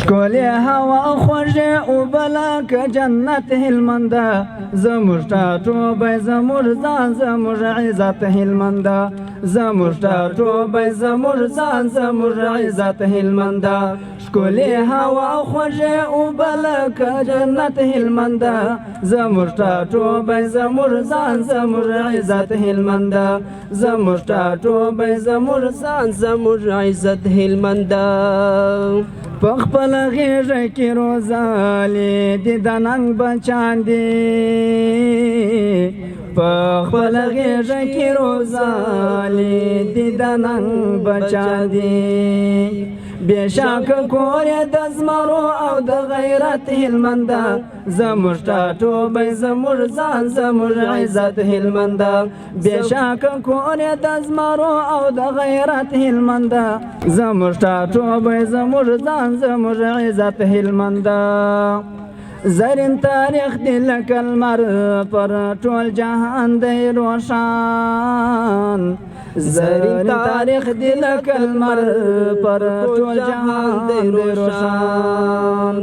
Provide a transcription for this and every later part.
شکولی هوا خوږې اوبه لکه جنت هلمنده زموږ ټاټوبی زموږ ځان زموږ عزت هلمنده زموږ ټاټوبی زموږ ځان زموږ عزت هلمنده شکولی هوا خوږې اوبه لکه جنت هلمنده زموږ ټاټوبی زموږ ځان زموږ عزت هلمنده زموږ ټاټوبی زموږ ځان زموږ عزت هلمنده په خپل غېږه کې روزالې دي د ننګ بچان دي په خپل غېږه کې روزالې دي د ننګ بچان دي بېشکه کور یې د زمرو او د غیرت هلمنده زموږ ټاټوبی زموږ ځان زموږ عزت هلمنده بېشکه کور یې د زمرو او د غیرت هلمنده زموږ ټاټوبی زموږ ځان زموږ عزت هلمنده زرین تاریخ دی لکه لمر پر ټول جهان دی روښان زرین تاریخ دی لکه لمر پر ټول جهان دی روښان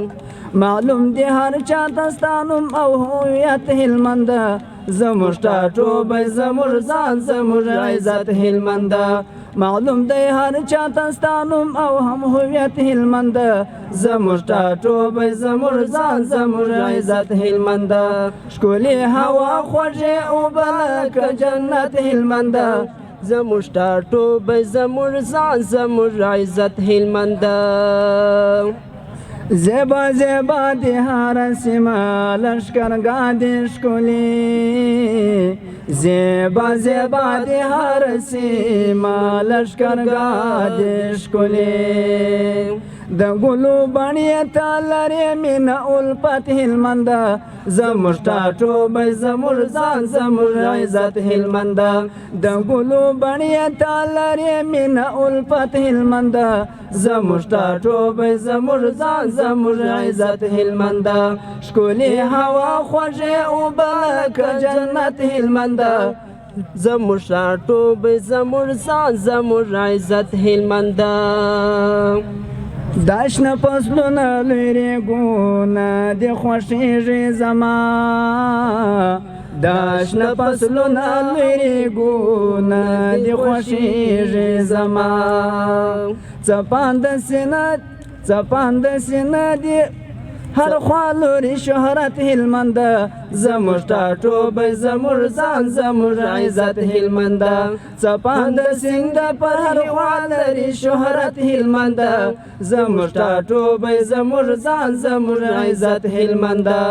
معلوم دی هر چاته ستا نوم او هویت هلمنده زموږ ټاټوبی زموږ ځان زموږ عزت هلمنده معلوم دی هر چاته ستا نوم او هم هویت هلمنده زموږ ټاټوبی زموږ ځان زموږ عزت هلمنده ښکلې هوا خوږې اوبه لکه جنت هلمنده زموږ ټاټوبی زموږ ځان زموږ عزت هلمنده زیبا زیبا دی هر سیمه لشکرګاه دی ښکلې زیبا زیبا دی هر سیمه لشکرګاه دی ښکلې د ګلو بڼې ته لرې مینه الفت هلمنده زموږ ټاټوبی زموږ ځان زموږ عزت هلمنده د ګلو بڼې ته لرې مینه الفت هلمنده زموږ ټاټوبی زموږ ځان زموږ عزت هلمنده ښکلې هوا خوږې اوبه لکه جنت هلمنده زموږ ټاټوبی زموږ ځان زموږ عزت هلمنده دا شنه فصلونه لوی ریګونه دې خوښېږي زما دا شنه فصلونه لوی ریګونه دې خوښېږي زما څپانده سینه دې هر خوا لوري شهرت هلمنده زموږ ټاټوبی زموږ ځان زموږ عزت هلمنده څپانده سیند پر هر خوا لري شهرت هلمنده زموږ ټاټوبی زموږ ځان زموږ عزت هلمنده